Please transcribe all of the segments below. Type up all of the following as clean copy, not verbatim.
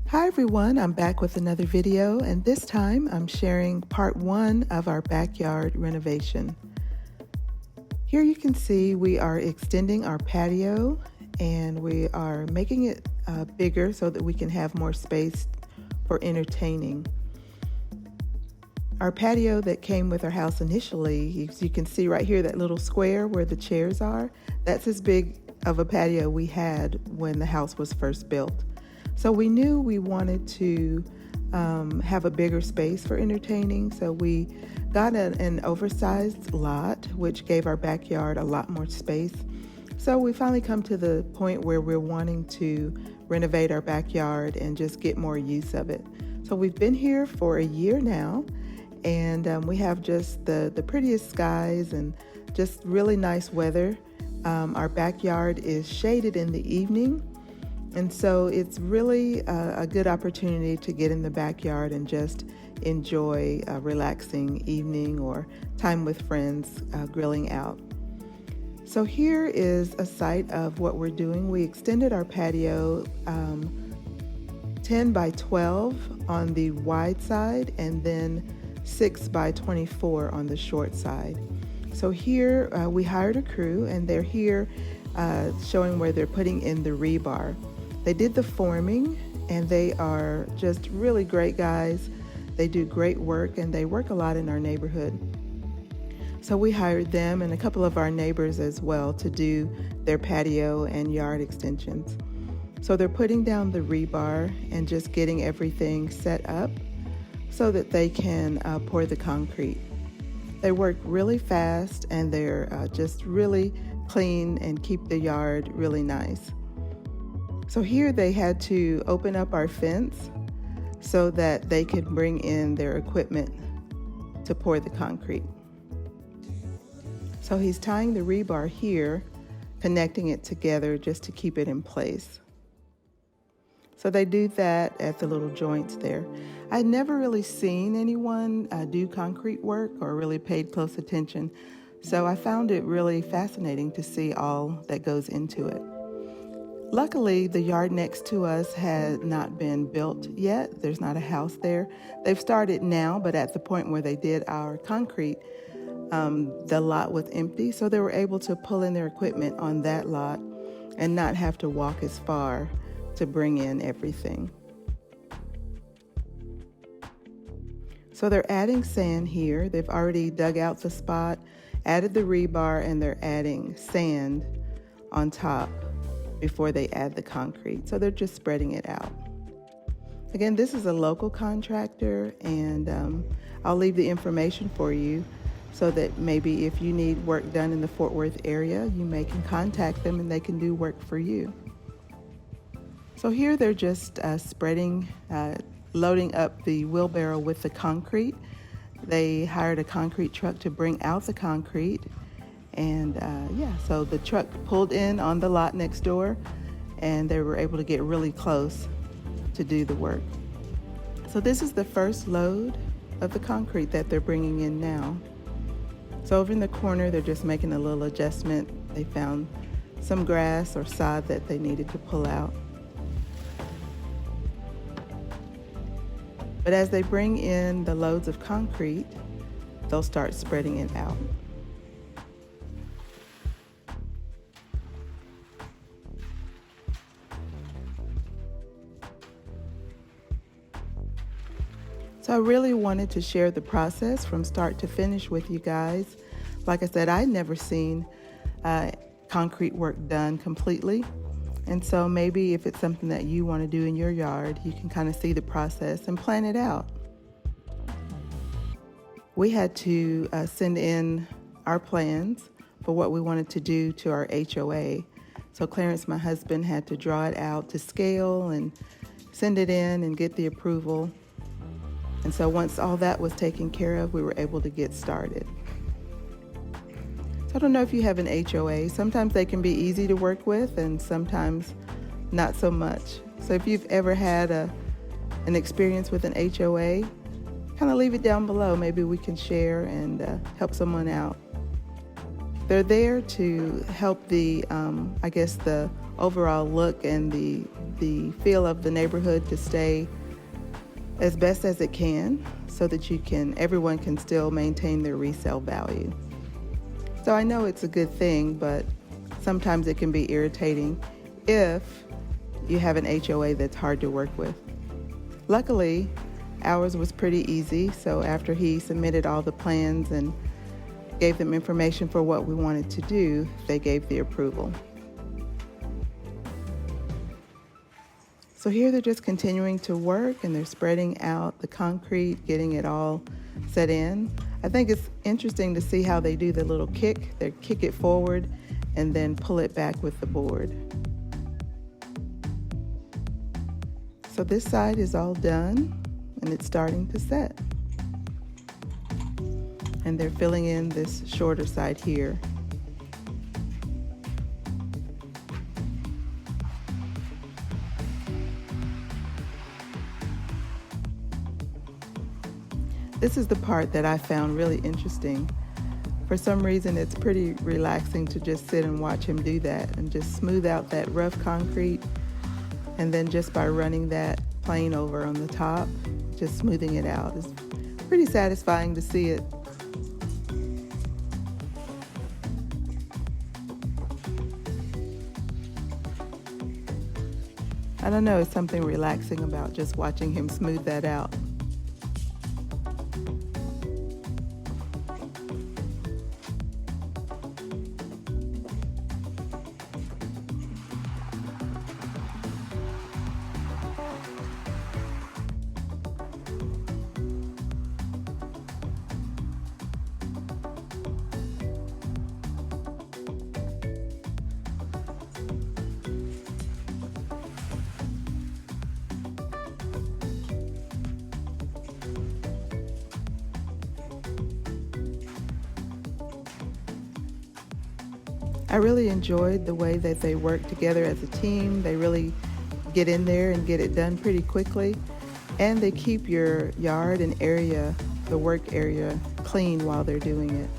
Hi everyone, I'm back with another video, and this time I'm sharing part 1 of our backyard renovation. Here you can see we are extending our patio and we are making it bigger so that we can have more space for entertaining. Our patio that came with our house initially, you can see right here that little square where the chairs are, that's as big of a patio we had when the house was first built. So we knew we wanted to have a bigger space for entertaining, so we got an oversized lot, which gave our backyard a lot more space. So we finally come to the point where we're wanting to renovate our backyard and just get more use of it. So we've been here for a year now, and we have just the prettiest skies and just really nice weather. Our backyard is shaded in the evening, and so it's really a good opportunity to get in the backyard and just enjoy a relaxing evening or time with friends grilling out. So here is a site of what we're doing. We extended our patio 10 by 12 on the wide side and then 6 by 24 on the short side. So here we hired a crew, and they're here showing where they're putting in the rebar. They did the forming, and they are just really great guys. They do great work, and they work a lot in our neighborhood. So we hired them and a couple of our neighbors as well to do their patio and yard extensions. So they're putting down the rebar and just getting everything set up so that they can pour the concrete. They work really fast, and they're just really clean and keep the yard really nice. So here they had to open up our fence so that they could bring in their equipment to pour the concrete. So he's tying the rebar here, connecting it together just to keep it in place. So they do that at the little joints there. I'd never really seen anyone do concrete work or really paid close attention, so I found it really fascinating to see all that goes into it. Luckily, the yard next to us had not been built yet. There's not a house there. They've started now, but at the point where they did our concrete, the lot was empty, so they were able to pull in their equipment on that lot and not have to walk as far to bring in everything. So they're adding sand here. They've already dug out the spot, added the rebar, and they're adding sand on top before they add the concrete. So they're just spreading it out. Again, this is a local contractor, and I'll leave the information for you so that maybe if you need work done in the Fort Worth area, you can contact them and they can do work for you. So here they're just loading up the wheelbarrow with the concrete. They hired a concrete truck to bring out the concrete. And so the truck pulled in on the lot next door, and they were able to get really close to do the work. So this is the first load of the concrete that they're bringing in now. So over in the corner, they're just making a little adjustment. They found some grass or sod that they needed to pull out. But as they bring in the loads of concrete, they'll start spreading it out. So I really wanted to share the process from start to finish with you guys. Like I said, I'd never seen concrete work done completely. And so maybe if it's something that you want to do in your yard, you can kind of see the process and plan it out. We had to send in our plans for what we wanted to do to our HOA. So Clarence, my husband, had to draw it out to scale and send it in and get the approval. And so once all that was taken care of, we were able to get started. So I don't know if you have an HOA. Sometimes they can be easy to work with and sometimes not so much. So if you've ever had an experience with an HOA, kind of leave it down below. Maybe we can share and help someone out. They're there to help the overall look and the the feel of the neighborhood to stay as best as it can so that everyone can still maintain their resale value. So I know it's a good thing, but sometimes it can be irritating if you have an HOA that's hard to work with. Luckily, ours was pretty easy, so after he submitted all the plans and gave them information for what we wanted to do, they gave the approval. So here they're just continuing to work, and they're spreading out the concrete, getting it all set in. I think it's interesting to see how they do the little kick. They kick it forward and then pull it back with the board. So this side is all done and it's starting to set. And they're filling in this shorter side here. This is the part that I found really interesting. For some reason, it's pretty relaxing to just sit and watch him do that and just smooth out that rough concrete. And then just by running that plane over on the top, just smoothing it out. It's pretty satisfying to see it. I don't know, it's something relaxing about just watching him smooth that out. I really enjoyed the way that they work together as a team. They really get in there and get it done pretty quickly. And they keep your yard and area, the work area, clean while they're doing it.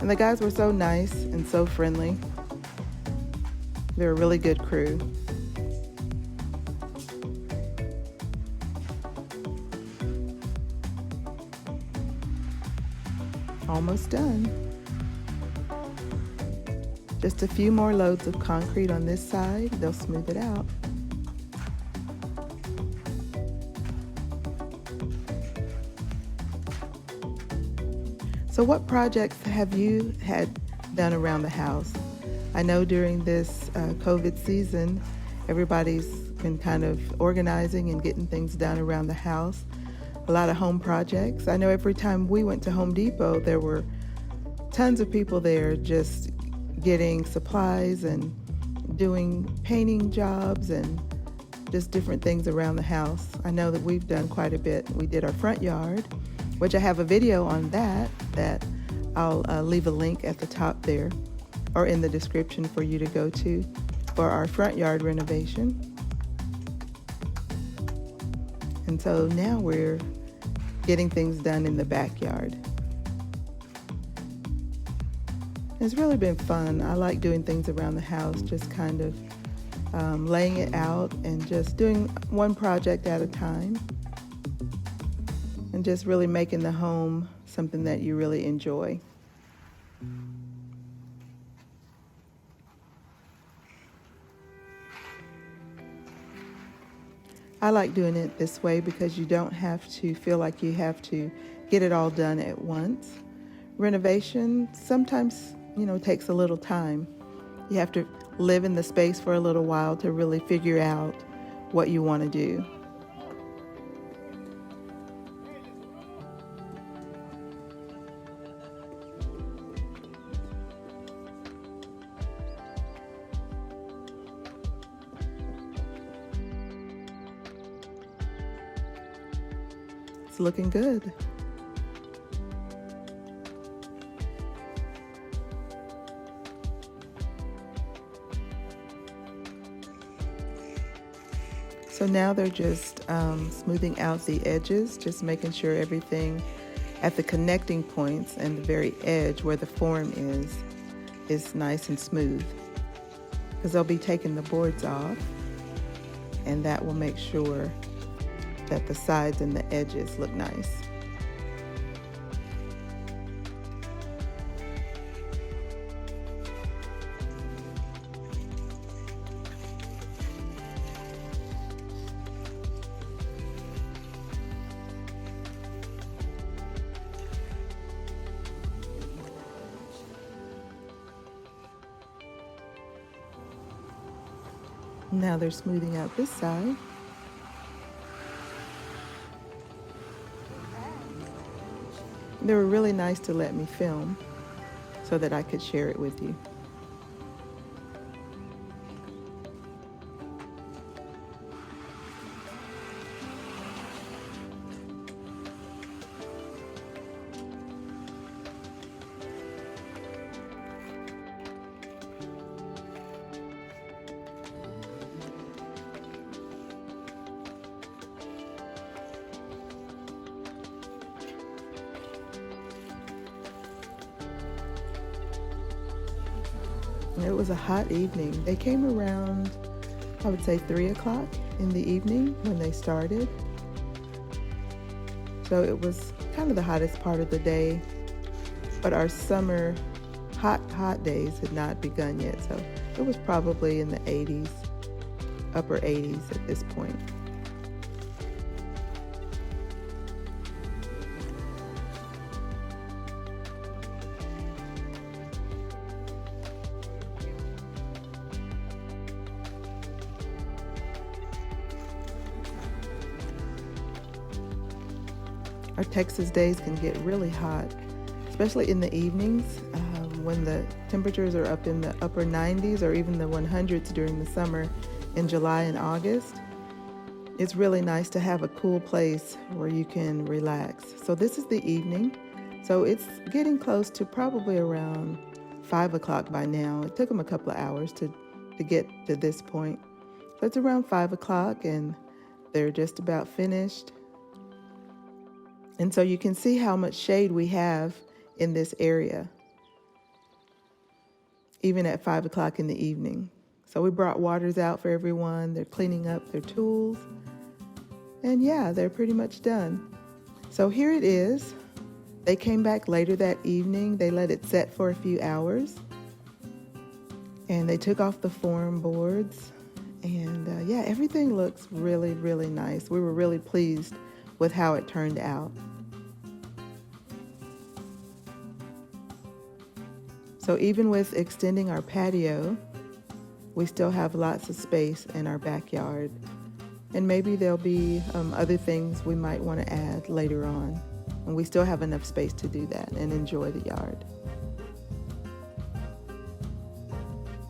And the guys were so nice and so friendly. They're a really good crew. Almost done. Just a few more loads of concrete on this side. They'll smooth it out. So what projects have you had done around the house? I know during this COVID season, everybody's been kind of organizing and getting things done around the house. A lot of home projects. I know every time we went to Home Depot, there were tons of people there just getting supplies and doing painting jobs and just different things around the house. I know that we've done quite a bit. We did our front yard, which I have a video on that I'll leave a link at the top there or in the description for you to go to for our front yard renovation. And so now we're getting things done in the backyard. It's really been fun. I like doing things around the house, just kind of laying it out and just doing one project at a time and just really making the home something that you really enjoy. I like doing it this way because you don't have to feel like you have to get it all done at once. Renovation sometimes takes a little time. You have to live in the space for a little while to really figure out what you want to do. It's looking good. So now they're just smoothing out the edges, just making sure everything at the connecting points and the very edge where the form is nice and smooth. Because they'll be taking the boards off. and that will make sure that the sides and the edges look nice. Now they're smoothing out this side. They were really nice to let me film so that I could share it with you. It was a hot evening. They came around, I would say 3 o'clock in the evening when they started. So it was kind of the hottest part of the day, but our summer hot days had not begun yet. So it was probably in the 80s, upper 80s at this point. Our Texas days can get really hot, especially in the evenings when the temperatures are up in the upper 90s or even the 100s during the summer in July and August. It's really nice to have a cool place where you can relax. So this is the evening. So it's getting close to probably around 5 o'clock by now. It took them a couple of hours to get to this point. So it's around 5 o'clock and they're just about finished. And so you can see how much shade we have in this area, even at 5 o'clock in the evening. So we brought waters out for everyone. They're cleaning up their tools. And yeah, they're pretty much done. So here it is. They came back later that evening. They let it set for a few hours. And they took off the form boards. And yeah, everything looks really, really nice. We were really pleased with how it turned out. So even with extending our patio, we still have lots of space in our backyard. And maybe there'll be other things we might want to add later on. And we still have enough space to do that and enjoy the yard.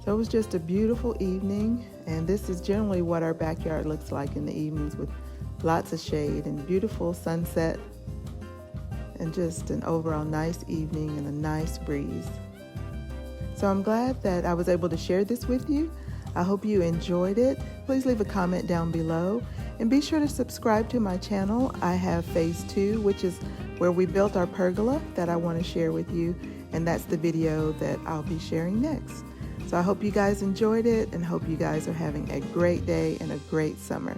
So it was just a beautiful evening. And this is generally what our backyard looks like in the evenings, with lots of shade and beautiful sunset and just an overall nice evening and a nice breeze. So I'm glad that I was able to share this with you. I hope you enjoyed it. Please leave a comment down below and be sure to subscribe to my channel. I have phase 2, which is where we built our pergola, that I want to share with you, and that's the video that I'll be sharing next. So I hope you guys enjoyed it and hope you guys are having a great day and a great summer.